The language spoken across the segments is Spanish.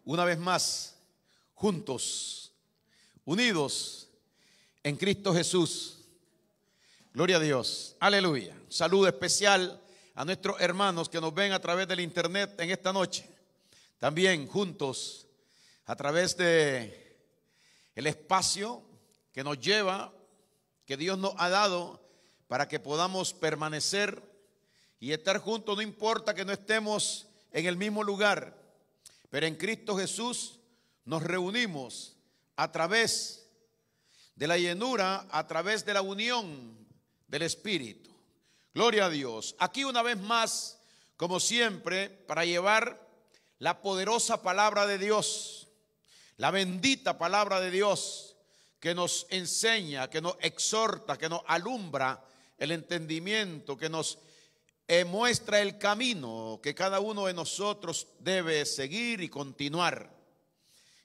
una vez más, juntos, unidos en Cristo Jesús. Gloria a Dios, aleluya. Saludo especial a nuestros hermanos que nos ven a través del internet en esta noche. También juntos a través de el espacio que nos lleva, que Dios nos ha dado para que podamos permanecer y estar juntos. No importa que no estemos en el mismo lugar, pero en Cristo Jesús nos reunimos a través de la llenura, a través de la unión del Espíritu. Gloria a Dios. Aquí una vez más, como siempre, para llevar la poderosa palabra de Dios, la bendita palabra de Dios que nos enseña, que nos exhorta, que nos alumbra el entendimiento, que nos muestra el camino que cada uno de nosotros debe seguir y continuar,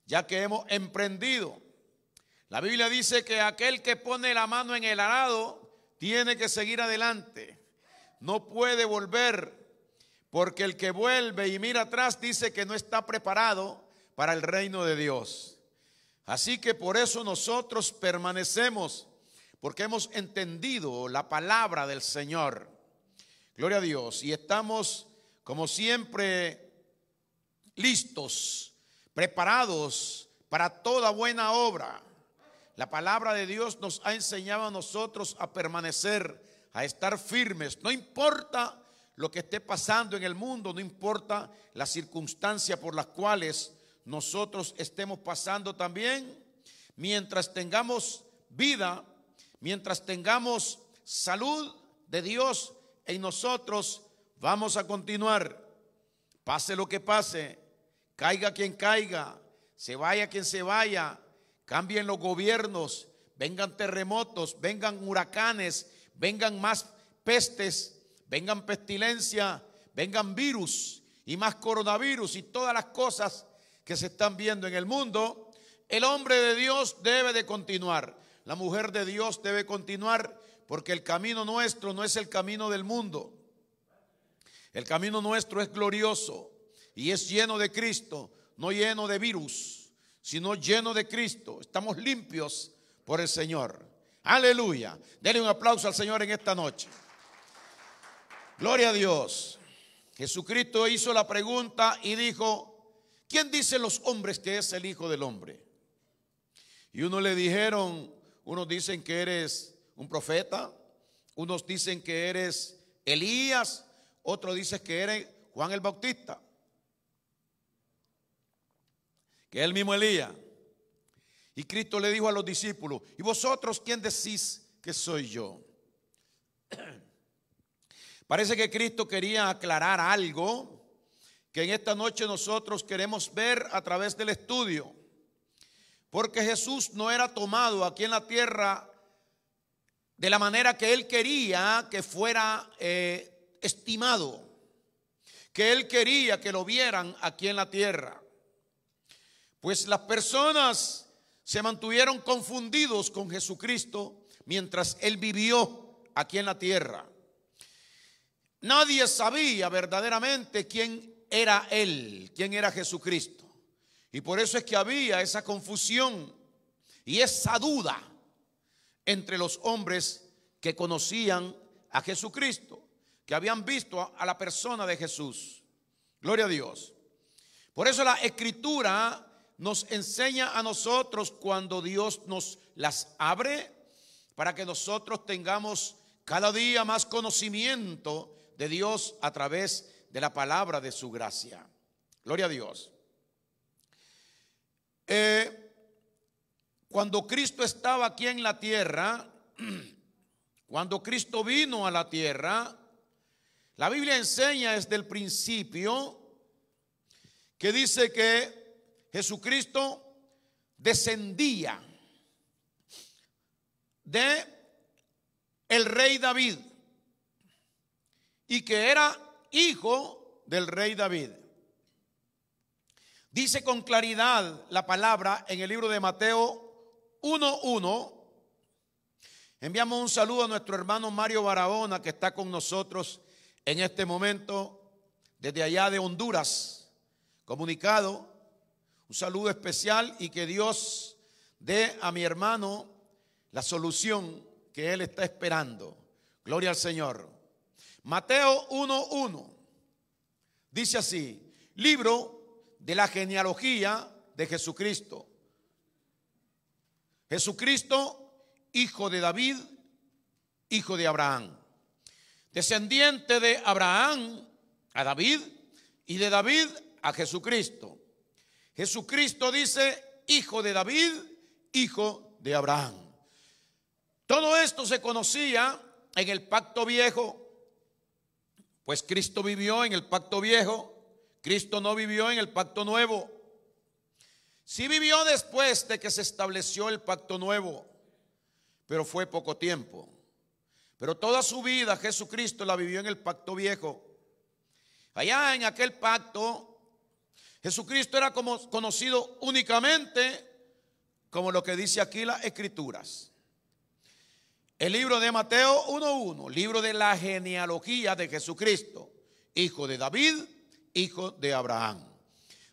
ya que hemos emprendido. La Biblia dice que aquel que pone la mano en el arado tiene que seguir adelante, no puede volver, porque el que vuelve y mira atrás dice que no está preparado para el reino de Dios. Así que por eso nosotros permanecemos, porque hemos entendido la palabra del Señor. Gloria a Dios. Y estamos, como siempre, listos, preparados para toda buena obra. La palabra de Dios nos ha enseñado a nosotros a permanecer, a estar firmes. No importa lo que esté pasando en el mundo, no importa las circunstancias por las cuales nosotros estemos pasando también. Mientras tengamos vida, mientras tengamos salud de Dios en nosotros, vamos a continuar. Pase lo que pase, caiga quien caiga, se vaya quien se vaya, cambien los gobiernos, vengan terremotos, vengan huracanes, vengan más pestes, vengan pestilencia, vengan virus y más coronavirus y todas las cosas que se están viendo en el mundo. El hombre de Dios debe de continuar, la mujer de Dios debe continuar, porque el camino nuestro no es el camino del mundo. El camino nuestro es glorioso y es lleno de Cristo, no lleno de virus, sino lleno de Cristo. Estamos limpios por el Señor. Aleluya. Denle un aplauso al Señor en esta noche. Gloria a Dios. Jesucristo hizo la pregunta y dijo: ¿quién dicen los hombres que es el Hijo del Hombre? Y unos le dijeron, unos dicen que eres un profeta, unos dicen que eres Elías, otros dicen que eres Juan el Bautista, que es el mismo Elías. Y Cristo le dijo a los discípulos: ¿y vosotros quién decís que soy yo? Parece que Cristo quería aclarar algo que en esta noche nosotros queremos ver a través del estudio, porque Jesús no era tomado aquí en la tierra de la manera que Él quería que fuera estimado, que Él quería que lo vieran aquí en la tierra. Pues las personas se mantuvieron confundidos con Jesucristo mientras Él vivió aquí en la tierra. Nadie sabía verdaderamente quién era Él, quién era Jesucristo. Y por eso es que había esa confusión y esa duda entre los hombres que conocían a Jesucristo, que habían visto a la persona de Jesús. Gloria a Dios. Por eso la Escritura nos enseña a nosotros, cuando Dios nos las abre, para que nosotros tengamos cada día más conocimiento de Dios a través de la palabra de su gracia. Gloria a Dios. Cuando Cristo estaba aquí en la tierra, cuando Cristo vino a la tierra, la Biblia enseña desde el principio que dice que Jesucristo descendía de el rey David y que era hijo del rey David. Dice con claridad la palabra en el libro de Mateo 1:1. Enviamos un saludo a nuestro hermano Mario Barahona, que está con nosotros en este momento desde allá de Honduras, comunicado. Un saludo especial y que Dios dé a mi hermano la solución que él está esperando. Gloria al Señor. Mateo 1:1 dice así: libro de la genealogía de Jesucristo. Jesucristo, hijo de David, hijo de Abraham, descendiente de Abraham a David y de David a Jesucristo. Jesucristo dice hijo de David, hijo de Abraham. Todo esto se conocía en el pacto viejo, pues Cristo vivió en el pacto viejo. Cristo no vivió en el pacto nuevo. Sí vivió después de que se estableció el pacto nuevo, pero fue poco tiempo. Pero toda su vida Jesucristo la vivió en el pacto viejo. Allá en aquel pacto, Jesucristo era conocido únicamente como lo que dice aquí las Escrituras. El libro de Mateo 1:1, libro de la genealogía de Jesucristo, hijo de David, hijo de Abraham.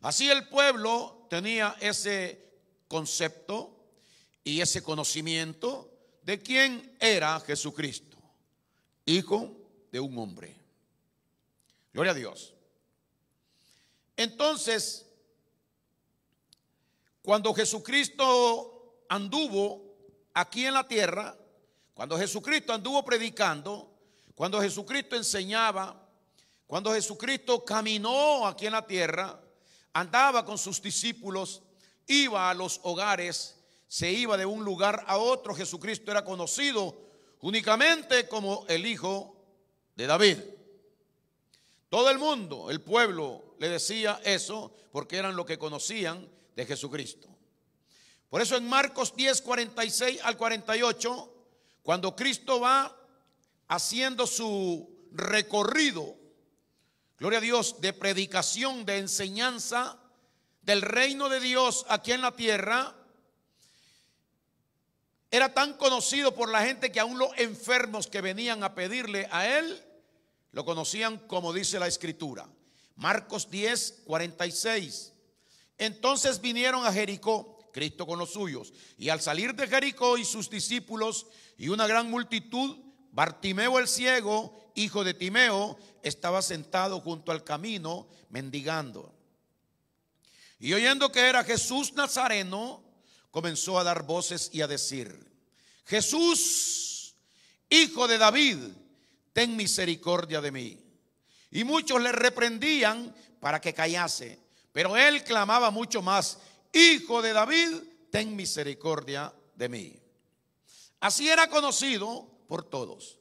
Así el pueblo tenía ese concepto y ese conocimiento de quién era Jesucristo, hijo de un hombre. Gloria a Dios. Entonces, cuando Jesucristo anduvo aquí en la tierra, cuando Jesucristo anduvo predicando, cuando Jesucristo enseñaba, cuando Jesucristo caminó aquí en la tierra, andaba con sus discípulos, iba a los hogares, se iba de un lugar a otro. Jesucristo era conocido únicamente como el hijo de David. Todo el mundo, el pueblo, le decía eso porque eran lo que conocían de Jesucristo. Por eso en Marcos 10, 46 al 48, cuando Cristo va haciendo su recorrido, gloria a Dios, de predicación, de enseñanza del reino de Dios aquí en la tierra, era tan conocido por la gente que aún los enfermos que venían a pedirle a él, lo conocían como dice la Escritura. Marcos 10, 46. Entonces vinieron a Jericó, Cristo con los suyos, y al salir de Jericó y sus discípulos y una gran multitud, Bartimeo el ciego, hijo de Timeo, estaba sentado junto al camino mendigando. Y oyendo que era Jesús Nazareno, comenzó a dar voces y a decir: Jesús, hijo de David, ten misericordia de mí. Y muchos le reprendían para que callase, pero él clamaba mucho más: Hijo de David, ten misericordia de mí. Así era conocido por todos.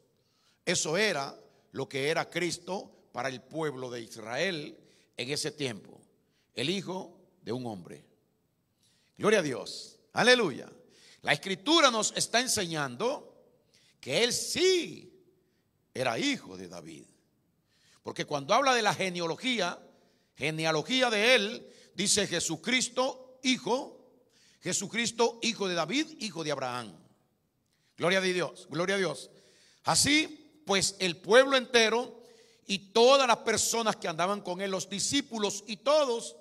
Eso era lo que era Cristo para el pueblo de Israel en ese tiempo, el hijo de un hombre. Gloria a Dios, aleluya. La Escritura nos está enseñando que él sí era hijo de David, porque cuando habla de la genealogía de él, dice Jesucristo hijo de David, hijo de Abraham. Gloria a Dios, gloria a Dios. Así pues el pueblo entero y todas las personas que andaban con él, los discípulos y todos,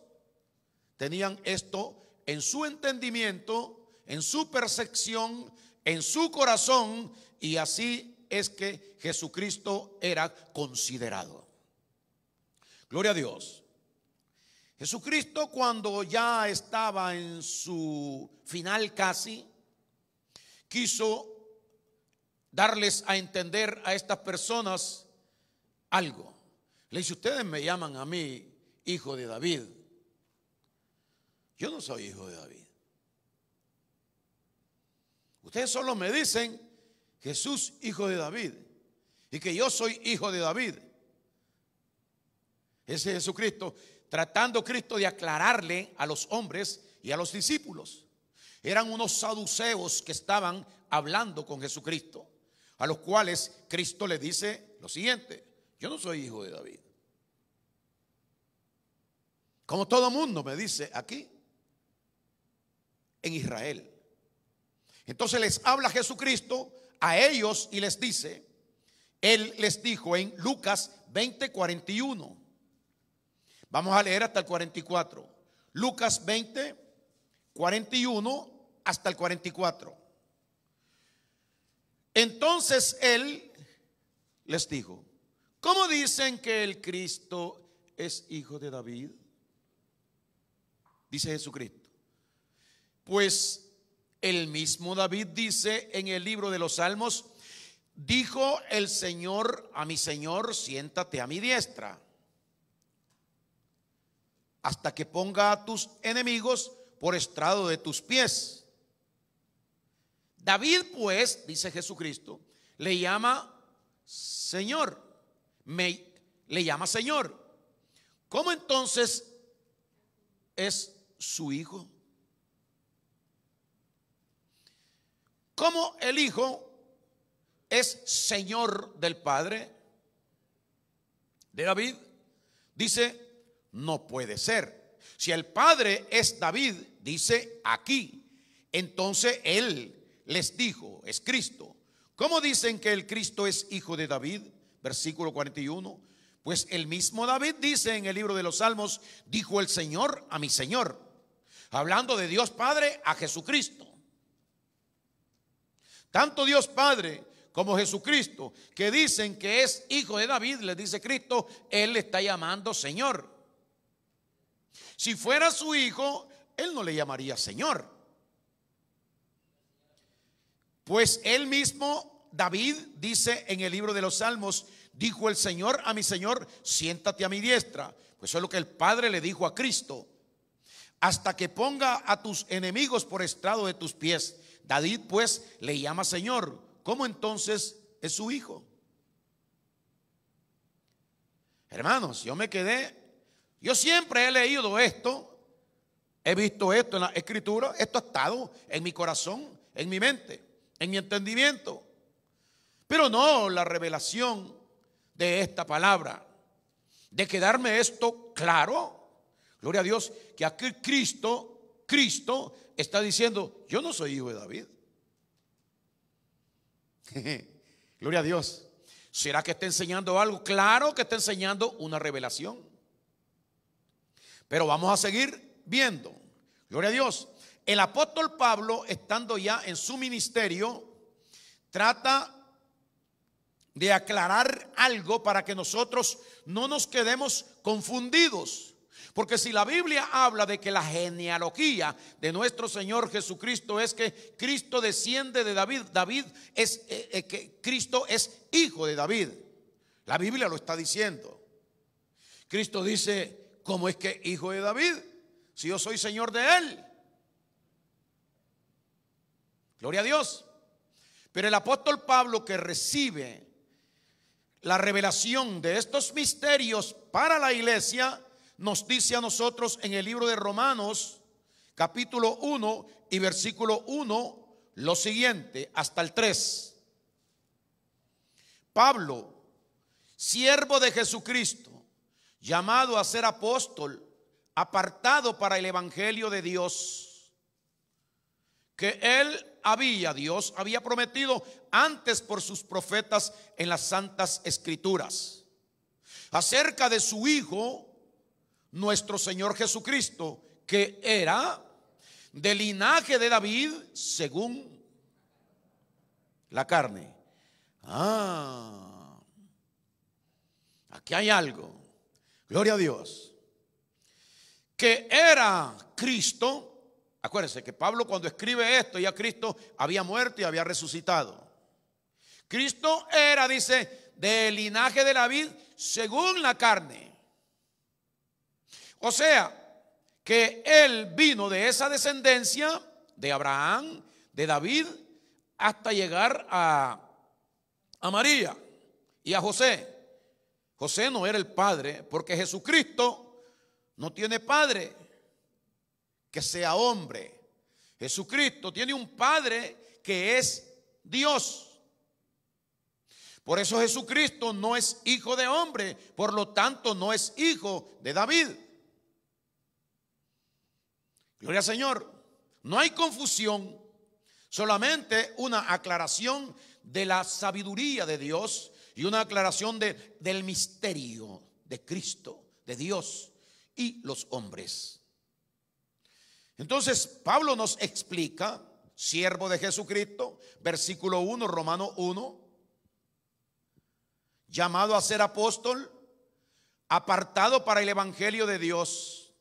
tenían esto en su entendimiento, en su percepción, en su corazón, y así es que Jesucristo era considerado. Gloria a Dios. Jesucristo, cuando ya estaba en su final casi, quiso darles a entender a estas personas algo. Le dice: ustedes me llaman a mí hijo de David. Yo no soy hijo de David. Ustedes solo me dicen Jesús, hijo de David, y que yo soy hijo de David. Ese Jesucristo, tratando Cristo de aclararle a los hombres y a los discípulos. Eran unos saduceos que estaban hablando con Jesucristo, a los cuales Cristo le dice lo siguiente: yo no soy hijo de David. Como todo mundo me dice aquí en Israel. Entonces les habla Jesucristo a ellos y les dice, él les dijo en Lucas 20:41. Vamos a leer hasta el 44. Lucas 20, 41 hasta el 44. Entonces él les dijo: ¿cómo dicen que el Cristo es hijo de David? Dice Jesucristo. Pues el mismo David dice en el libro de los Salmos: dijo el Señor a mi Señor, siéntate a mi diestra, hasta que ponga a tus enemigos por estrado de tus pies. David, pues, dice Jesucristo, le llama Señor, le llama Señor. ¿Cómo entonces es su hijo? ¿Cómo el Hijo es Señor del Padre de David? Dice, no puede ser. Si el Padre es David, dice aquí, entonces él les dijo, es Cristo. ¿Cómo dicen que el Cristo es hijo de David? Versículo 41. Pues el mismo David dice en el libro de los Salmos: dijo el Señor a mi Señor, hablando de Dios Padre a Jesucristo. Tanto Dios Padre como Jesucristo, que dicen que es hijo de David, les dice Cristo, él le está llamando Señor. Si fuera su hijo, él no le llamaría Señor. Pues él mismo, David, dice en el libro de los Salmos: dijo el Señor a mi Señor, siéntate a mi diestra. Pues eso es lo que el Padre le dijo a Cristo: hasta que ponga a tus enemigos por estrado de tus pies. David, pues, le llama Señor. ¿Cómo entonces es su hijo? Hermanos, yo siempre he leído esto, he visto esto en la Escritura, esto ha estado en mi corazón, en mi mente, en mi entendimiento, pero no la revelación de esta palabra, de quedarme esto claro. Gloria a Dios, que aquí Cristo está diciendo: yo no soy hijo de David. Gloria a Dios. ¿Será que está enseñando algo? Claro que está enseñando una revelación. Pero vamos a seguir viendo. Gloria a Dios. El apóstol Pablo, estando ya en su ministerio, trata de aclarar algo para que nosotros no nos quedemos confundidos. Porque si la Biblia habla de que la genealogía de nuestro Señor Jesucristo es que Cristo desciende de David, que Cristo es hijo de David. La Biblia lo está diciendo. Cristo dice: ¿cómo es que hijo de David? Si yo soy Señor de él. Gloria a Dios. Pero el apóstol Pablo, que recibe la revelación de estos misterios para la iglesia, nos dice a nosotros en el libro de Romanos, capítulo 1 y versículo 1, lo siguiente, hasta el 3. Pablo, siervo de Jesucristo, llamado a ser apóstol, apartado para el evangelio de Dios, que Dios había prometido antes por sus profetas en las santas escrituras, acerca de su Hijo, nuestro Señor Jesucristo, que era del linaje de David según la carne. Aquí hay algo. Gloria a Dios. Que era Cristo. Acuérdense que Pablo, cuando escribe esto, ya Cristo había muerto y había resucitado. Cristo era, dice, del linaje de David según la carne. O sea, que él vino de esa descendencia de Abraham, de David, hasta llegar a María y a José. José no era el padre, porque Jesucristo no tiene padre que sea hombre. Jesucristo tiene un padre que es Dios. Por eso Jesucristo no es hijo de hombre, por lo tanto no es hijo de David. Gloria al Señor. No hay confusión, solamente una aclaración de la sabiduría de Dios y una aclaración del misterio de Cristo, de Dios y los hombres. Entonces Pablo nos explica, siervo de Jesucristo, versículo 1, Romano 1, llamado a ser apóstol, apartado para el evangelio de Dios,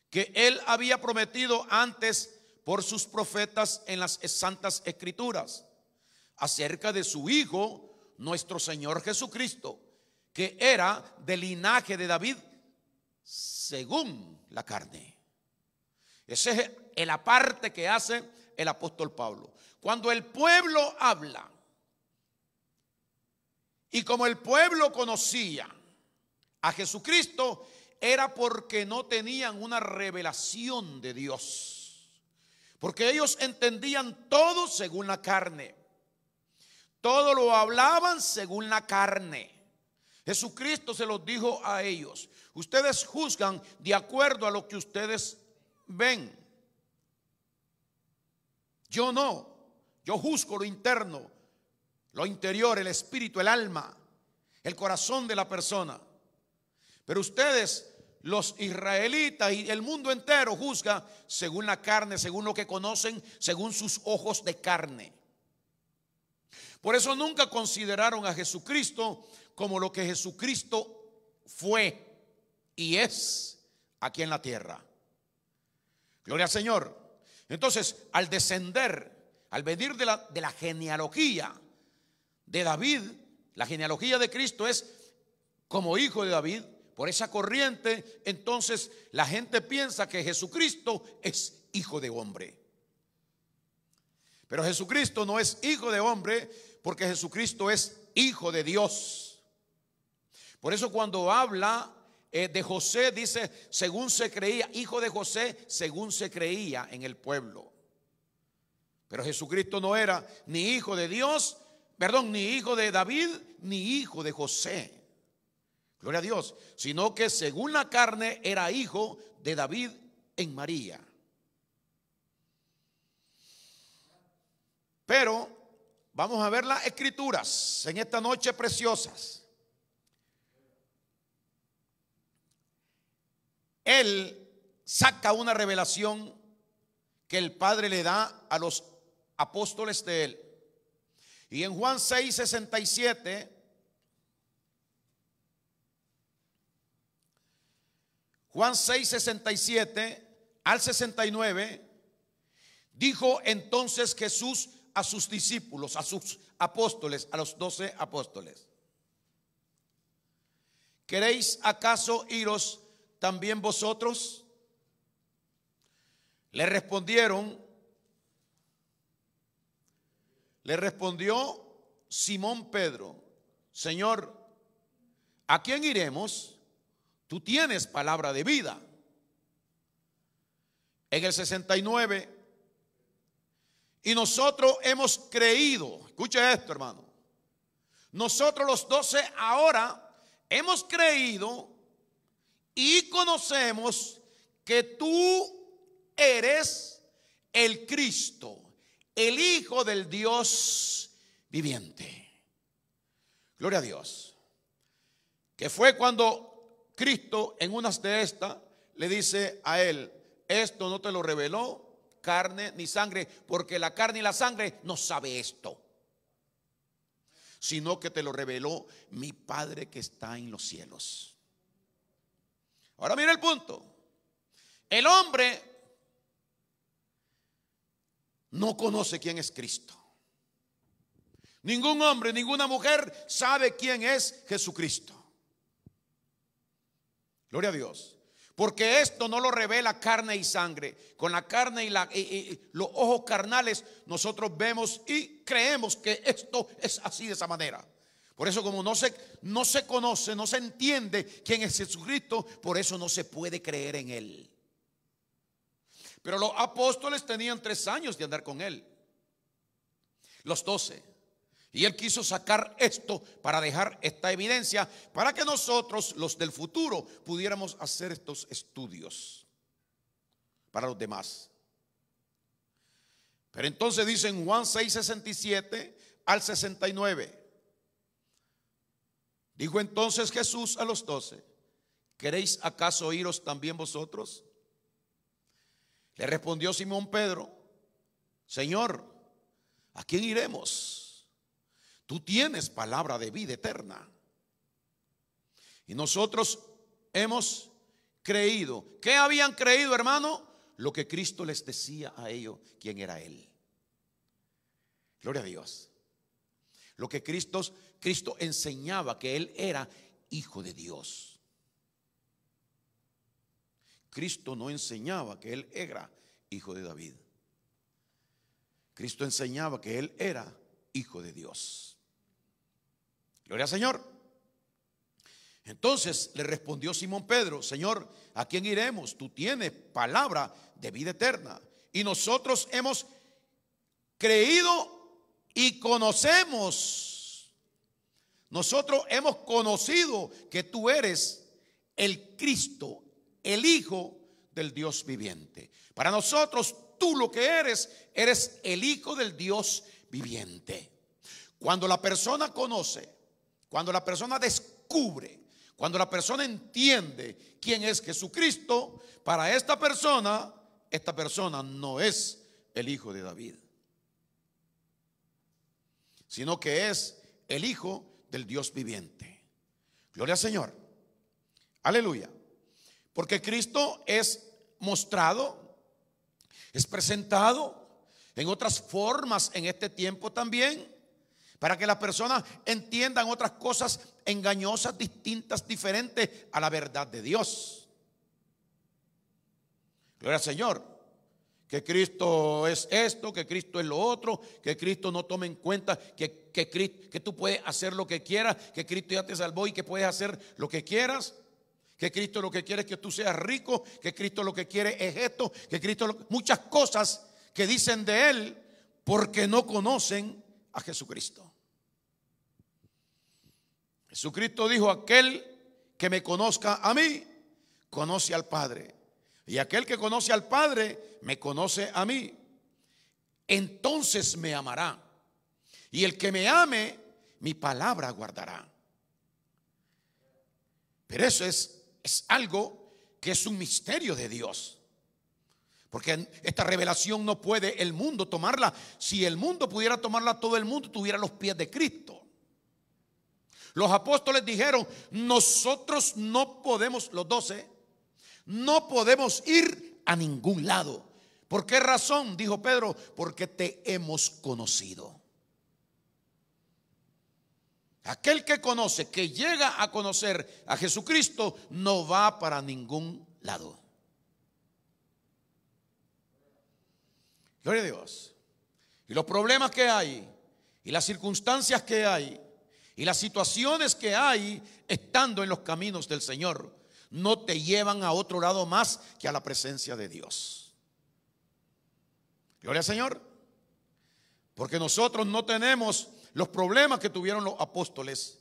que él había prometido antes por sus profetas en las santas escrituras, acerca de su Hijo, nuestro Señor Jesucristo, que era del linaje de David según la carne. Esa es la parte que hace el apóstol Pablo. Cuando el pueblo habla, y como el pueblo conocía a Jesucristo, era porque no tenían una revelación de Dios, porque ellos entendían todo según la carne, todo lo hablaban según la carne. Jesucristo se los dijo a ellos: ustedes juzgan de acuerdo a lo que ustedes ven. Yo no, yo juzgo lo interno, lo interior, el espíritu, el alma, el corazón de la persona. Pero ustedes, los israelitas y el mundo entero, juzga según la carne, según lo que conocen, según sus ojos de carne. Por eso nunca consideraron a Jesucristo como lo que Jesucristo fue y es aquí en la tierra. Gloria al Señor. Entonces, al descender, al venir de la genealogía de David, la genealogía de Cristo es como hijo de David. Por esa corriente, entonces la gente piensa que Jesucristo es hijo de hombre. Pero Jesucristo no es hijo de hombre, porque Jesucristo es hijo de Dios. Por eso cuando habla de José, dice según se creía, hijo de José, según se creía en el pueblo. Pero Jesucristo no era ni hijo de Dios, ni hijo de David, ni hijo de José. Gloria a Dios. Sino que según la carne era hijo de David en María. Pero vamos a ver las escrituras en esta noche preciosas. Él saca una revelación que el Padre le da a los apóstoles de él. Y en Juan 6:67, Juan 6:67 al 69, dijo entonces Jesús a sus discípulos, a sus apóstoles, a los 12 apóstoles: ¿queréis acaso iros también vosotros? Le respondió Simón Pedro: Señor, ¿a quién iremos? Tú tienes palabra de vida. En el 69, y nosotros hemos creído. Escuche esto, hermano. Nosotros los 12 ahora hemos creído y conocemos que tú eres el Cristo, el Hijo del Dios viviente. Gloria a Dios. Que fue cuando Cristo en unas de estas le dice a él: esto no te lo reveló carne ni sangre, porque la carne y la sangre no sabe esto, sino que te lo reveló mi Padre que está en los cielos. Ahora mira el punto. El hombre no conoce quién es Cristo. Ningún hombre, ninguna mujer sabe quién es Jesucristo. Gloria a Dios. Porque esto no lo revela carne y sangre. Con la carne y los ojos carnales nosotros vemos y creemos que esto es así, de esa manera. Por eso, como no se conoce, no se entiende quién es Jesucristo, por eso no se puede creer en él. Pero los apóstoles tenían 3 años de andar con él, los 12. Y él quiso sacar esto para dejar esta evidencia, para que nosotros, los del futuro, pudiéramos hacer estos estudios para los demás. Pero entonces dice en Juan 6:67 al 69. Dijo entonces Jesús a los 12: ¿queréis acaso iros también vosotros? Le respondió Simón Pedro: Señor, ¿a quién iremos? Tú tienes palabra de vida eterna. Y nosotros hemos creído. ¿Qué habían creído, hermano? Lo que Cristo les decía a ellos, quién era Él. Gloria a Dios. Lo que Cristo enseñaba, que Él era hijo de Dios. Cristo no enseñaba que Él era hijo de David. Cristo enseñaba que Él era hijo de Dios. Gloria al Señor. Entonces le respondió Simón Pedro: Señor, ¿a quién iremos? Tú tienes palabra de vida eterna. Y nosotros hemos creído y conocemos. Nosotros hemos conocido que tú eres el Cristo, el Hijo del Dios viviente. Para nosotros, tú lo que eres el Hijo del Dios viviente. Cuando la persona conoce, cuando la persona descubre, cuando la persona entiende quién es Jesucristo, para esta persona no es el hijo de David, sino que es el Hijo del Dios viviente. Gloria al Señor. Aleluya. Porque Cristo es mostrado, es presentado en otras formas en este tiempo también, para que las personas entiendan otras cosas engañosas, distintas, diferentes a la verdad de Dios. Gloria al Señor. Que Cristo es esto, que Cristo es lo otro, que Cristo no tome en cuenta que tú puedes hacer lo que quieras, que Cristo ya te salvó y que puedes hacer lo que quieras, que Cristo lo que quiere es que tú seas rico, que Cristo lo que quiere es esto, que Cristo muchas cosas que dicen de Él porque no conocen a Jesucristo. Jesucristo dijo: aquel que me conozca a mí, conoce al Padre. Y aquel que conoce al Padre, me conoce a mí. Entonces me amará. Y el que me ame, mi palabra guardará. Pero eso es algo que es un misterio de Dios. Porque esta revelación no puede el mundo tomarla. Si el mundo pudiera tomarla, todo el mundo tuviera los pies de Cristo. Los apóstoles dijeron: nosotros no podemos, los 12, no podemos ir a ningún lado. ¿Por qué razón? Dijo Pedro: porque te hemos conocido. Aquel que conoce, que llega a conocer a Jesucristo, no va para ningún lado. Gloria a Dios. Y los problemas que hay, y las circunstancias que hay, y las situaciones que hay estando en los caminos del Señor, no te llevan a otro lado más que a la presencia de Dios. Gloria al Señor. Porque nosotros no tenemos los problemas que tuvieron los apóstoles,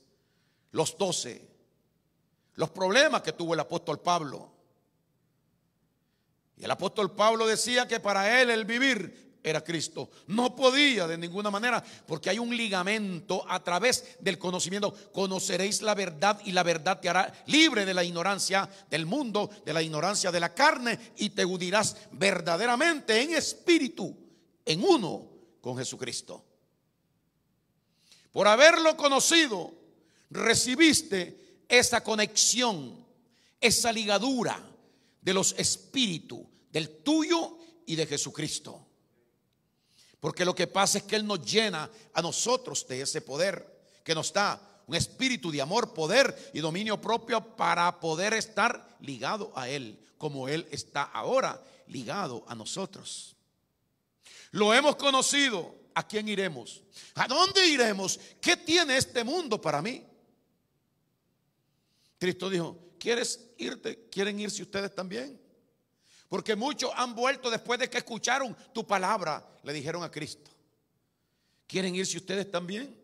los 12, los problemas que tuvo el apóstol Pablo. Y el apóstol Pablo decía que para él el vivir era Cristo. No podía de ninguna manera, porque hay un ligamento a través del conocimiento. Conoceréis la verdad y la verdad te hará libre de la ignorancia del mundo, de la ignorancia de la carne, y te unirás verdaderamente en espíritu, en uno con Jesucristo. Por haberlo conocido, recibiste esa conexión, esa ligadura de los espíritus, del tuyo y de Jesucristo. Porque lo que pasa es que Él nos llena a nosotros de ese poder que nos da un espíritu de amor, poder y dominio propio para poder estar ligado a Él, como Él está ahora ligado a nosotros. Lo hemos conocido. ¿A quién iremos? ¿A dónde iremos? ¿Qué tiene este mundo para mí? Cristo dijo: ¿quieres irte? ¿Quieren irse ustedes también? Porque muchos han vuelto después de que escucharon tu palabra. Le dijeron a Cristo: ¿quieren irse ustedes también?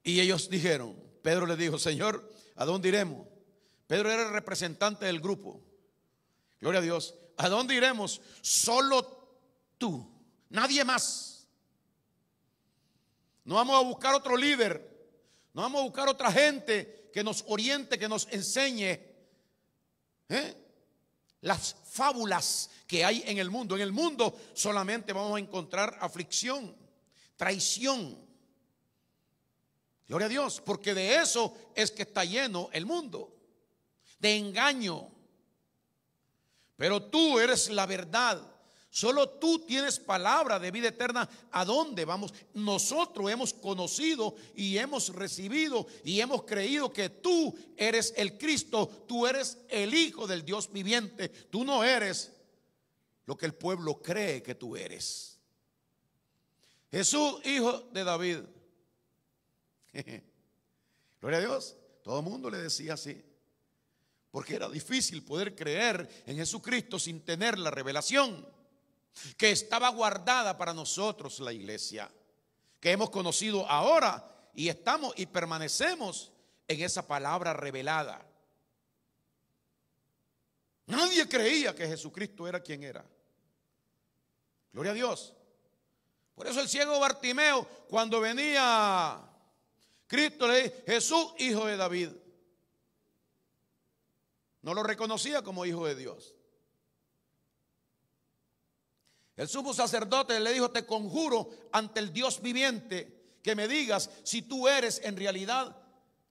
Y ellos dijeron, Pedro le dijo: Señor, ¿a dónde iremos? Pedro era el representante del grupo. Gloria a Dios. ¿A dónde iremos? Solo tú, nadie más. No vamos a buscar otro líder. No vamos a buscar otra gente que nos oriente, que nos enseñe. las fábulas que hay en el mundo. En el mundo solamente vamos a encontrar aflicción, traición. Gloria a Dios, porque de eso es que está lleno el mundo, de engaño. Pero tú eres la verdad. Solo tú tienes palabra de vida eterna. ¿A dónde vamos? Nosotros hemos conocido y hemos recibido y hemos creído que tú eres el Cristo. Tú eres el Hijo del Dios viviente. Tú no eres lo que el pueblo cree que tú eres. Jesús, hijo de David. Gloria a Dios. Todo el mundo le decía así, porque era difícil poder creer en Jesucristo sin tener la revelación que estaba guardada para nosotros, la iglesia, que hemos conocido ahora y estamos y permanecemos en esa palabra revelada. Nadie creía que Jesucristo era quien era. Gloria a Dios. Por eso el ciego Bartimeo, cuando venía Cristo, le dijo: Jesús, hijo de David. No lo reconocía como hijo de Dios. El sumo sacerdote le dijo: te conjuro ante el Dios viviente que me digas si tú eres en realidad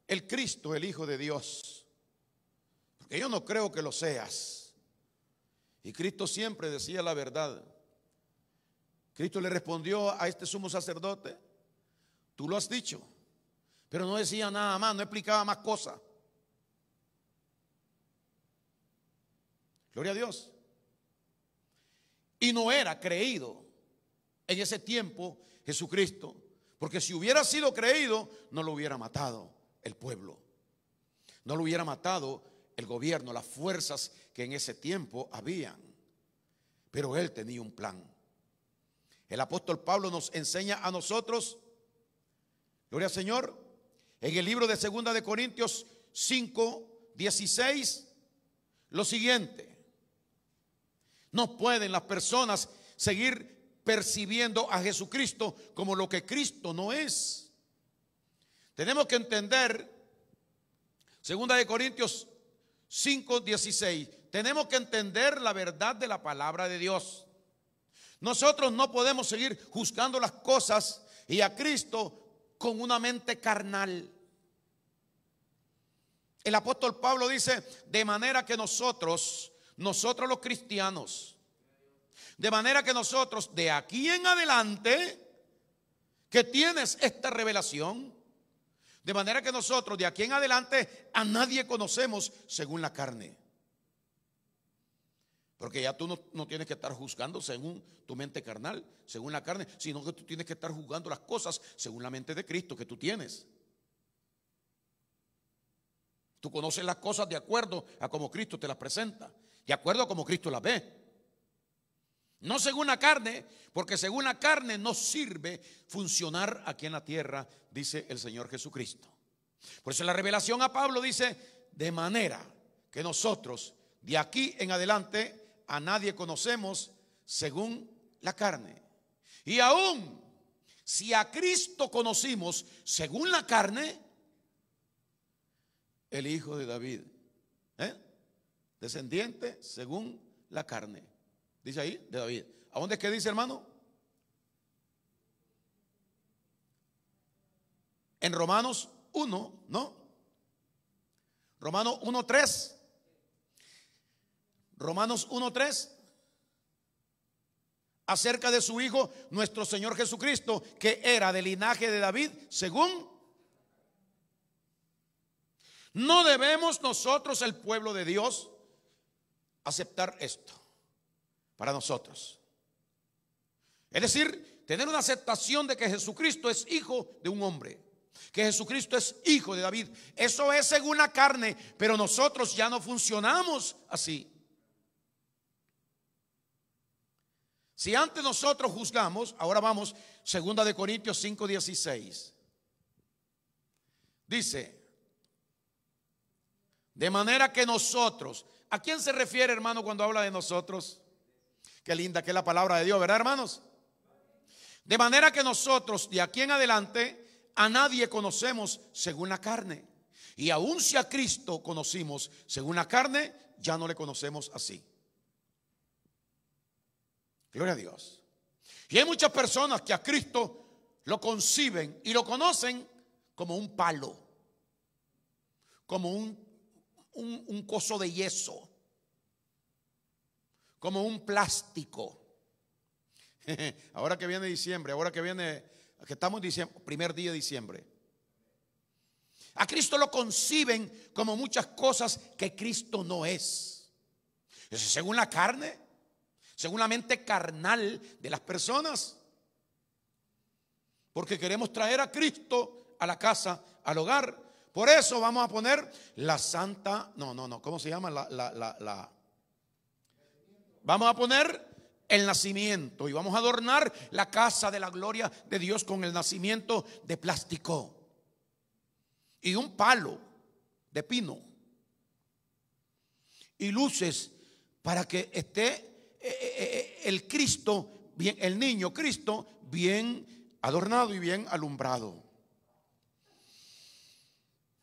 el Cristo, el Hijo de Dios, porque yo no creo que lo seas. Y Cristo siempre decía la verdad. Cristo le respondió a este sumo sacerdote: tú lo has dicho. Pero no decía nada más, no explicaba más cosas. Gloria a Dios. Y no era creído en ese tiempo Jesucristo, porque si hubiera sido creído, no lo hubiera matado el pueblo, no lo hubiera matado el gobierno, las fuerzas que en ese tiempo habían. Pero él tenía un plan. El apóstol Pablo nos enseña a nosotros, gloria al Señor, en el libro de 2 de Corintios 5:16, lo siguiente: no pueden las personas seguir percibiendo a Jesucristo como lo que Cristo no es. Tenemos que entender, 2 de Corintios 5:16, tenemos que entender la verdad de la palabra de Dios. Nosotros no podemos seguir juzgando las cosas y a Cristo con una mente carnal. El apóstol Pablo dice: de manera que nosotros los cristianos, de manera que nosotros de aquí en adelante, que tienes esta revelación, de manera que nosotros de aquí en adelante a nadie conocemos según la carne. Porque ya tú no tienes que estar juzgando según tu mente carnal, según la carne, sino que tú tienes que estar juzgando las cosas según la mente de Cristo que tú tienes. Tú conoces las cosas de acuerdo a como Cristo te las presenta, de acuerdo a como Cristo las ve. No según la carne, porque según la carne no sirve funcionar aquí en la tierra, dice el Señor Jesucristo. Por eso la revelación a Pablo dice: de manera que nosotros de aquí en adelante a nadie conocemos según la carne. Y aún si a Cristo conocimos según la carne, el hijo de David, descendiente según la carne, dice ahí, de David. ¿A dónde es que dice, hermano? En Romanos 1, ¿no? Romanos 1:3. Romanos 1:3, acerca de su Hijo, nuestro Señor Jesucristo, que era del linaje de David, según. No debemos nosotros, el pueblo de Dios, aceptar esto para nosotros. Es decir, tener una aceptación de que Jesucristo es hijo de un hombre, que Jesucristo es hijo de David. Eso es según la carne, pero nosotros ya no funcionamos así. Si antes nosotros juzgamos, ahora vamos, 2 de Corintios 5:16. Dice: de manera que nosotros, ¿a quién se refiere, hermano, cuando habla de nosotros? Qué linda que es la palabra de Dios, ¿verdad, hermanos? De manera que nosotros de aquí en adelante a nadie conocemos según la carne. Y aun si a Cristo conocimos según la carne, ya no le conocemos así. Gloria a Dios. Y hay muchas personas que a Cristo lo conciben y lo conocen como un palo, como un coso de yeso, como un plástico. Ahora que viene diciembre, que estamos en diciembre, primer día de diciembre. A Cristo lo conciben como muchas cosas que Cristo no es. Según la carne, según la mente carnal de las personas. Porque queremos traer a Cristo a la casa, al hogar. Por eso vamos a poner la santa, ¿cómo se llama? Vamos a poner el nacimiento y vamos a adornar la casa de la gloria de Dios con el nacimiento de plástico y un palo de pino y luces para que esté el Cristo bien, el niño Cristo bien adornado y bien alumbrado.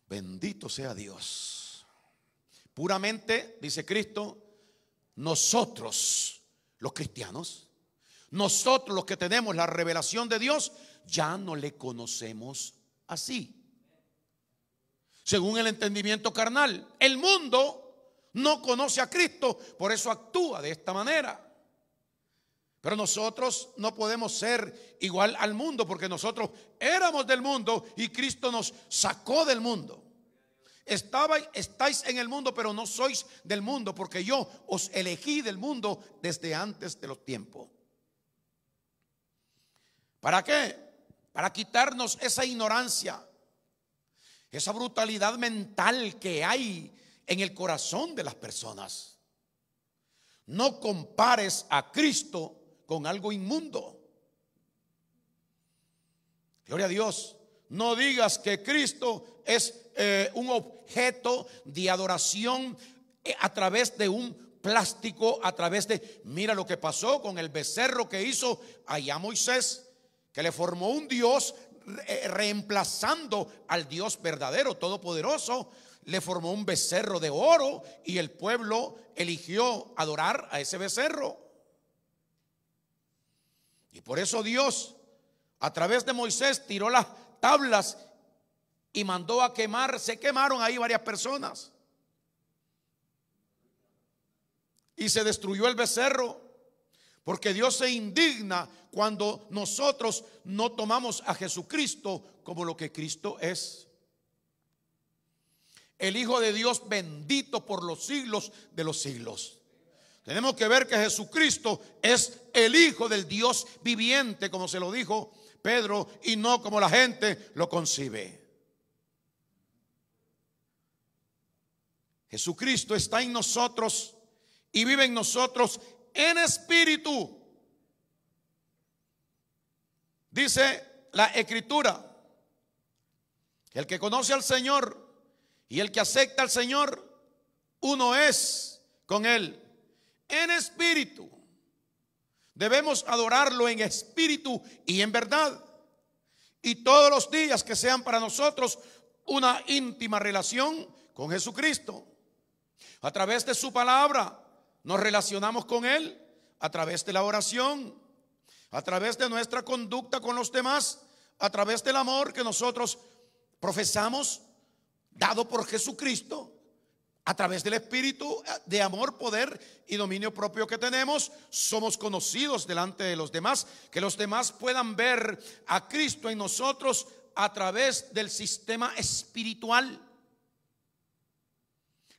Bendito sea Dios. Puramente, dice Cristo, nosotros los cristianos, nosotros los que tenemos la revelación de Dios, ya no le conocemos así, según el entendimiento carnal. El mundo no conoce a Cristo, por eso actúa de esta manera. Pero nosotros no podemos ser igual al mundo, porque nosotros éramos del mundo y Cristo nos sacó del mundo. Estáis en el mundo, pero no sois del mundo, porque yo os elegí del mundo desde antes de los tiempos. ¿Para qué? Para quitarnos esa ignorancia, esa brutalidad mental que hay en el corazón de las personas. No compares a Cristo con algo inmundo. Gloria a Dios. No digas que Cristo es un objeto de adoración a través de un plástico, a través de, mira lo que pasó con el becerro que hizo allá Moisés, que le formó un Dios reemplazando al Dios verdadero, todopoderoso. Le formó un becerro de oro y el pueblo eligió adorar a ese becerro. Y por eso Dios, a través de Moisés, tiró las tablas y mandó a quemar. Se quemaron ahí varias personas y se destruyó el becerro, porque Dios se indigna cuando nosotros no tomamos a Jesucristo como lo que Cristo es, el Hijo de Dios bendito por los siglos de los siglos. Tenemos que ver que Jesucristo es el Hijo del Dios viviente, como se lo dijo Pedro, y no como la gente lo concibe. Jesucristo está en nosotros y vive en nosotros en espíritu. Dice la Escritura que el que conoce al Señor y el que acepta al Señor, uno es con Él en espíritu. Debemos adorarlo en espíritu y en verdad, y todos los días que sean para nosotros una íntima relación con Jesucristo. A través de su palabra nos relacionamos con Él, a través de la oración, a través de nuestra conducta con los demás, a través del amor que nosotros profesamos, dado por Jesucristo, a través del espíritu de amor, poder y dominio propio que tenemos. Somos conocidos delante de los demás, que los demás puedan ver a Cristo en nosotros a través del sistema espiritual.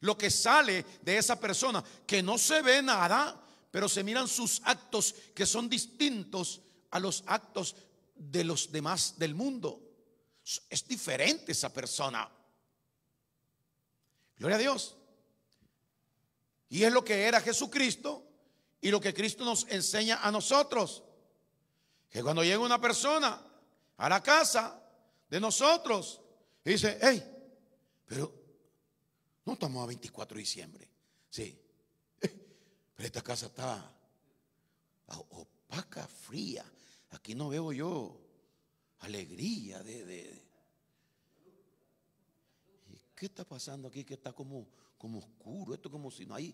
Lo que sale de esa persona, que no se ve nada, pero se miran sus actos, que son distintos a los actos de los demás del mundo. Es diferente esa persona. Gloria a Dios. Y es lo que era Jesucristo y lo que Cristo nos enseña a nosotros. Que cuando llega una persona a la casa de nosotros y dice: hey, pero no estamos a 24 de diciembre. Sí, pero esta casa está opaca, fría. Aquí no veo yo alegría ¿Y qué está pasando aquí? Que está como oscuro. Esto como si no hay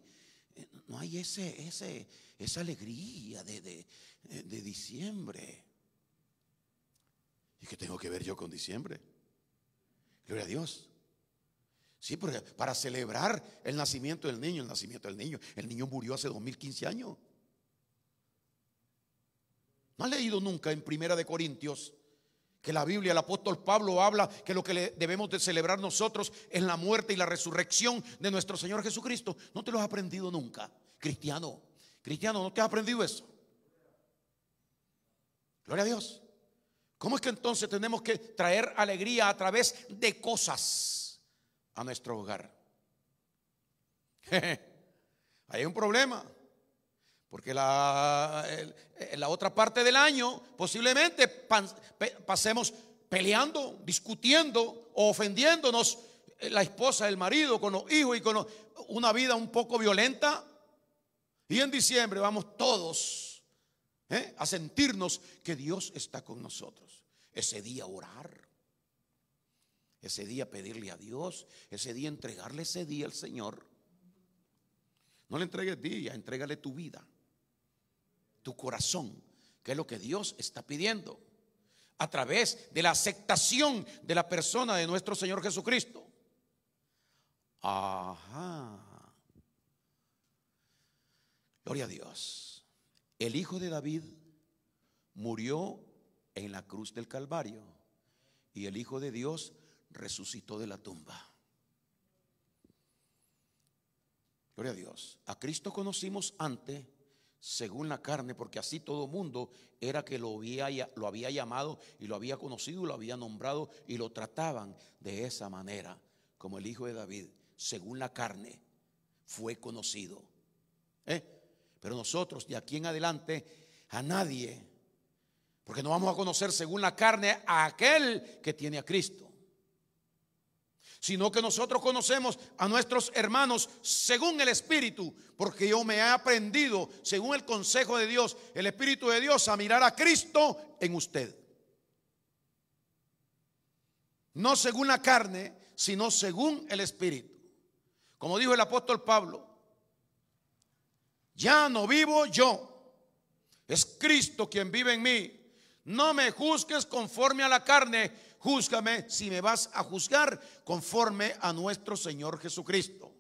no hay esa alegría de diciembre. ¿Y qué tengo que ver yo con diciembre? Gloria a Dios. Sí, porque para celebrar el nacimiento del niño, el niño murió hace 2015 años. ¿No has leído nunca en Primera de Corintios que la Biblia, el apóstol Pablo habla que lo que debemos de celebrar nosotros es la muerte y la resurrección de nuestro Señor Jesucristo? ¿No te lo has aprendido nunca, cristiano? Cristiano, ¿no te has aprendido eso? Gloria a Dios. ¿Cómo es que entonces tenemos que traer alegría a través de cosas a nuestro hogar? Hay un problema, porque la otra parte del año posiblemente pasemos peleando, discutiendo o ofendiéndonos, la esposa, el marido, con los hijos, y con una vida un poco violenta. Y en diciembre vamos todos a sentirnos que Dios está con nosotros. Ese día orar, ese día pedirle a Dios, ese día entregarle ese día al Señor. No le entregues día, entrégale tu vida, tu corazón, que es lo que Dios está pidiendo a través de la aceptación de la persona de nuestro Señor Jesucristo. Ajá. Gloria a Dios. El hijo de David murió en la cruz del Calvario y el Hijo de Dios resucitó de la tumba. Gloria a Dios. A Cristo conocimos antes según la carne, porque así todo mundo era que lo había llamado y lo había conocido y lo había nombrado y lo trataban de esa manera, como el Hijo de David, según la carne, fue conocido. Pero nosotros de aquí en adelante a nadie, porque no vamos a conocer según la carne a aquel que tiene a Cristo, sino que nosotros conocemos a nuestros hermanos según el Espíritu, porque yo me he aprendido, según el consejo de Dios, el Espíritu de Dios, a mirar a Cristo en usted. No según la carne, sino según el Espíritu. Como dijo el apóstol Pablo, ya no vivo yo, es Cristo quien vive en mí. No me juzgues conforme a la carne, júzgame, si me vas a juzgar, conforme a nuestro Señor Jesucristo.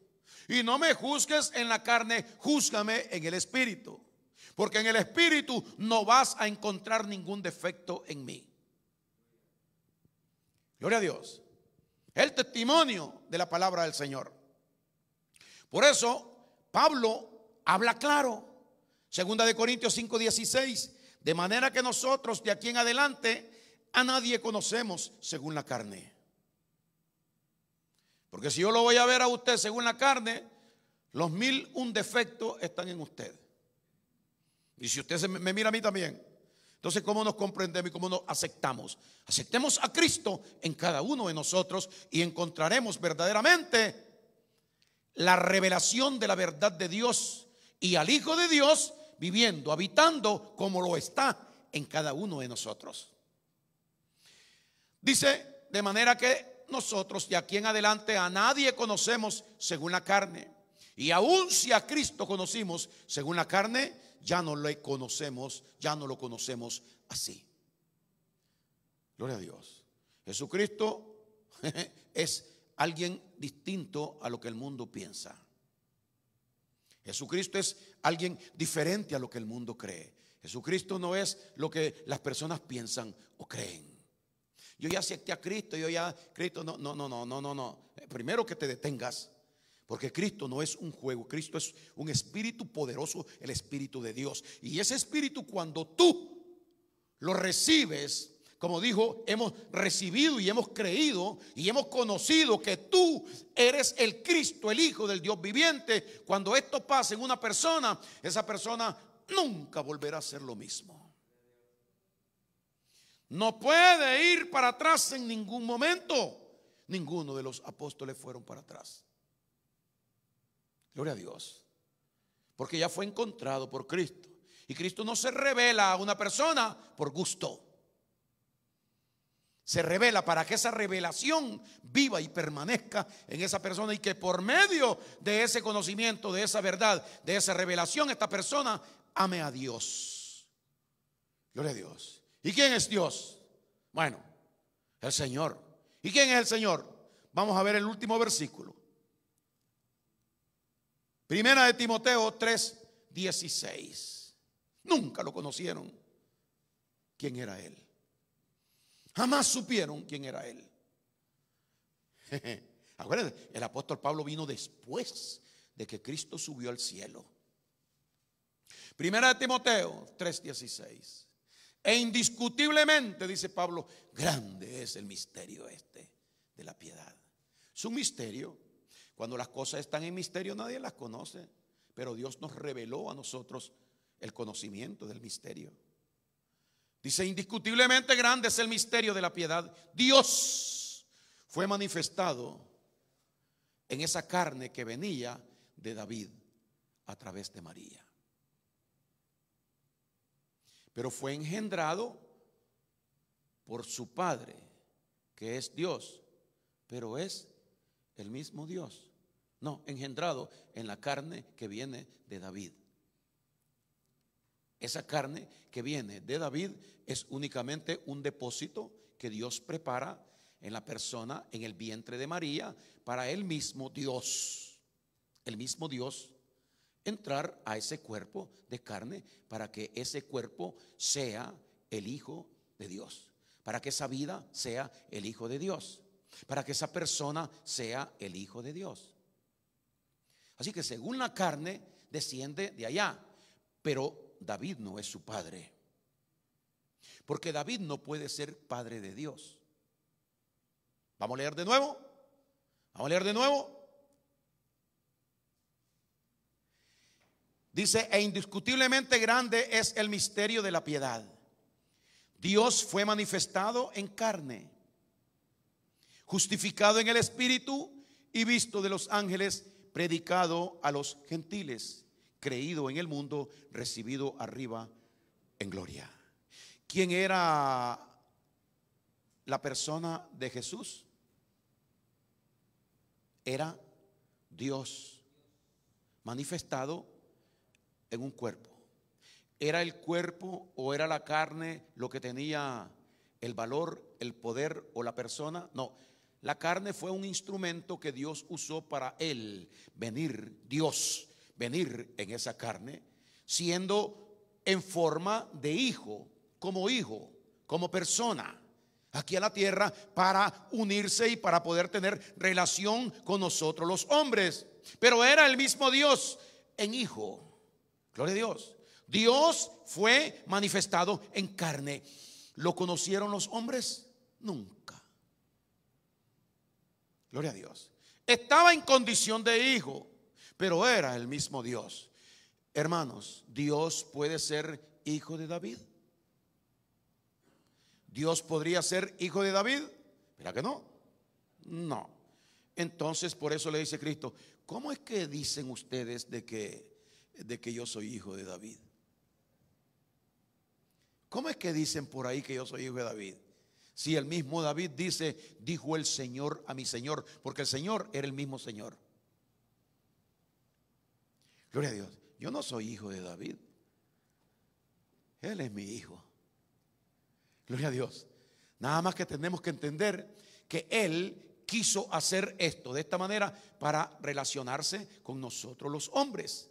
Y no me juzgues en la carne, júzgame en el Espíritu, porque en el Espíritu no vas a encontrar ningún defecto en mí. Gloria a Dios. El testimonio de la palabra del Señor. Por eso Pablo habla claro. Segunda de Corintios 5:16. De manera que nosotros de aquí en adelante a nadie conocemos según la carne. Porque si yo lo voy a ver a usted según la carne, los 1001 defectos están en usted. Y si usted me mira a mí también, entonces ¿cómo nos comprendemos y cómo nos aceptamos? Aceptemos a Cristo en cada uno de nosotros y encontraremos verdaderamente la revelación de la verdad de Dios y al Hijo de Dios viviendo, habitando como lo está en cada uno de nosotros. Dice, de manera que nosotros de aquí en adelante a nadie conocemos según la carne. Y aun si a Cristo conocimos según la carne, ya no lo conocemos así. Gloria a Dios. Jesucristo es alguien distinto a lo que el mundo piensa. Jesucristo es alguien diferente a lo que el mundo cree. Jesucristo no es lo que las personas piensan o creen. Yo ya acepté a Cristo, Cristo, no. Primero que te detengas, porque Cristo no es un juego, Cristo es un espíritu poderoso, el Espíritu de Dios. Y ese espíritu, cuando tú lo recibes, como dijo, hemos recibido y hemos creído y hemos conocido que tú eres el Cristo, el Hijo del Dios viviente. Cuando esto pasa en una persona, esa persona nunca volverá a ser lo mismo. No puede ir para atrás en ningún momento. Ninguno de los apóstoles fueron para atrás. Gloria a Dios. Porque ya fue encontrado por Cristo. Y Cristo no se revela a una persona por gusto. se revela para que esa revelación viva y permanezca en esa persona, y que por medio de ese conocimiento, de esa verdad, de esa revelación, esta persona ame a Dios. Gloria a Dios. ¿Y quién es Dios? Bueno, el Señor. ¿Y quién es el Señor? Vamos a ver el último versículo. Primera de Timoteo 3:16. Nunca lo conocieron quién era Él. Jamás supieron quién era Él. Acuérdense, el apóstol Pablo vino después de que Cristo subió al cielo. Primera de Timoteo 3:16. E indiscutiblemente, dice Pablo, grande es el misterio de la piedad. Es un misterio. Cuando las cosas están en misterio nadie las conoce, pero Dios nos reveló a nosotros el conocimiento del misterio. Dice, indiscutiblemente grande es el misterio de la piedad. Dios fue manifestado en esa carne que venía de David a través de María. Pero fue engendrado por su Padre, que es Dios, pero es el mismo Dios. No, engendrado en la carne que viene de David. Esa carne que viene de David es únicamente un depósito que Dios prepara en la persona, en el vientre de María, para el mismo Dios entrar a ese cuerpo de carne, para que ese cuerpo sea el Hijo de Dios, para que esa vida sea el Hijo de Dios, para que esa persona sea el Hijo de Dios. Así que según la carne desciende de allá, pero David no es su padre, porque David no puede ser padre de Dios. Vamos a leer de nuevo. Dice, e indiscutiblemente grande es el misterio de la piedad. Dios fue manifestado en carne, justificado en el Espíritu y visto de los ángeles, predicado a los gentiles, creído en el mundo, recibido arriba en gloria. ¿Quién era la persona de Jesús? Era Dios manifestado en un cuerpo. ¿Era el cuerpo o era la carne lo que tenía el valor, el poder o la persona? No, la carne fue un instrumento que Dios usó para él venir, Dios venir en esa carne, siendo en forma de hijo, como persona, aquí a la tierra, para unirse y para poder tener relación con nosotros los hombres. Pero era el mismo Dios en hijo. Gloria a Dios. Dios fue manifestado en carne. ¿Lo conocieron los hombres? Nunca. Gloria a Dios. Estaba en condición de hijo, pero era el mismo Dios. Hermanos, ¿Dios puede ser hijo de David? ¿Dios podría ser hijo de David? ¿Verdad que no? No. Entonces por eso le dice Cristo, ¿cómo es que dicen ustedes de que yo soy hijo de David? ¿Cómo es que dicen por ahí que yo soy hijo de David? Si el mismo David dice, dijo el Señor a mi Señor, porque el Señor era el mismo Señor. Gloria a Dios. Yo no soy hijo de David. Él es mi hijo. Gloria a Dios. Nada más que tenemos que entender que Él quiso hacer esto de esta manera para relacionarse con nosotros los hombres.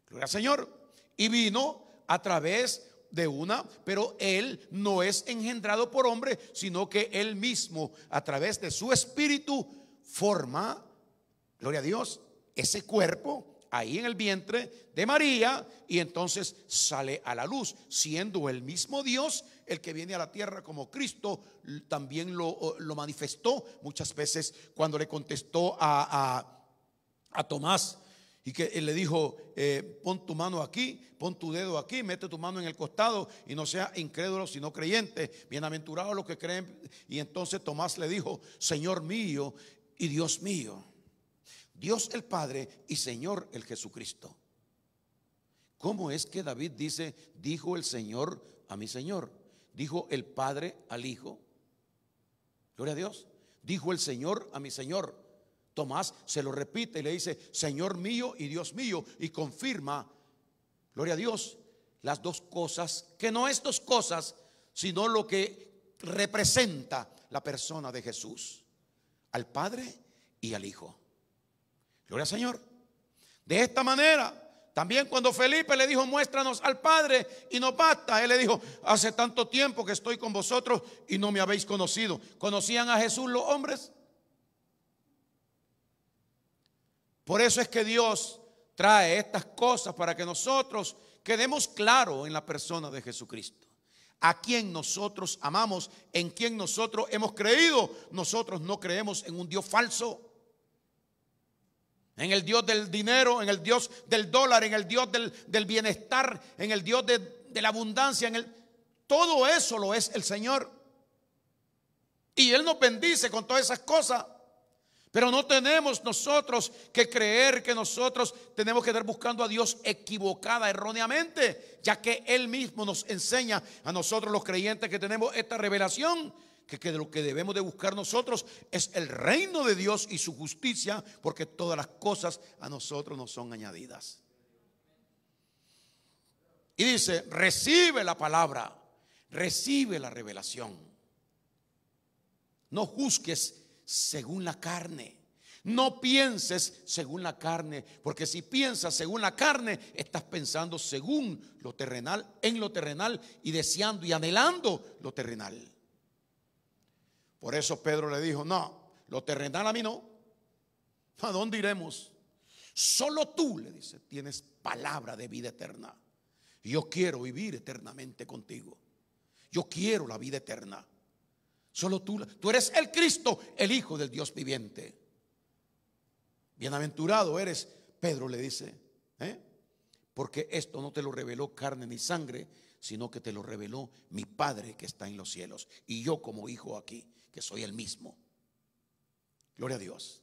Gloria al Señor. Y vino a través de pero Él no es engendrado por hombre, sino que Él mismo a través de su espíritu forma, gloria a Dios, ese cuerpo ahí en el vientre de María, y entonces sale a la luz, siendo el mismo Dios el que viene a la tierra como Cristo. También lo manifestó muchas veces cuando le contestó a Tomás, y que él le dijo, pon tu mano aquí, pon tu dedo aquí, mete tu mano en el costado y no sea incrédulo sino creyente. Bienaventurados los que creen. Y entonces Tomás le dijo, Señor mío y Dios mío. Dios el Padre y Señor el Jesucristo. ¿Cómo es que David dice, dijo el Señor a mi Señor? Dijo el Padre al Hijo. Gloria a Dios. Dijo el Señor a mi Señor. Tomás se lo repite y le dice: Señor mío y Dios mío. Y confirma, gloria a Dios, las dos cosas, que no es dos cosas, sino lo que representa la persona de Jesús: al Padre y al Hijo. Gloria al Señor. De esta manera, también cuando Felipe le dijo: muéstranos al Padre y nos basta, él le dijo: hace tanto tiempo que estoy con vosotros y no me habéis conocido. ¿Conocían a Jesús los hombres? Por eso es que Dios trae estas cosas, para que nosotros quedemos claros en la persona de Jesucristo, a quien nosotros amamos, en quien nosotros hemos creído. Nosotros no creemos en un Dios falso, en el Dios del dinero, en el Dios del dólar, en el Dios del bienestar, en el Dios de la abundancia, todo eso lo es el Señor. Y Él nos bendice con todas esas cosas. Pero no tenemos nosotros que creer que nosotros tenemos que estar buscando a Dios equivocada, erróneamente, ya que Él mismo nos enseña a nosotros los creyentes que tenemos esta revelación, que lo que debemos de buscar nosotros es el reino de Dios y su justicia, porque todas las cosas a nosotros nos son añadidas. Y dice: recibe la palabra, recibe la revelación. No juzgues según la carne. No pienses según la carne, porque si piensas según la carne, estás pensando según lo terrenal, en lo terrenal, y deseando y anhelando lo terrenal. Por eso Pedro le dijo: no, lo terrenal a mí no. ¿A dónde iremos? Solo tú, le dice, tienes palabra de vida eterna. Yo quiero vivir eternamente contigo. Yo quiero la vida eterna. Solo tú eres el Cristo, el Hijo del Dios viviente. Bienaventurado eres, Pedro le dice, porque esto no te lo reveló carne ni sangre, sino que te lo reveló mi Padre que está en los cielos. Y yo como hijo aquí, que soy el mismo. Gloria a Dios.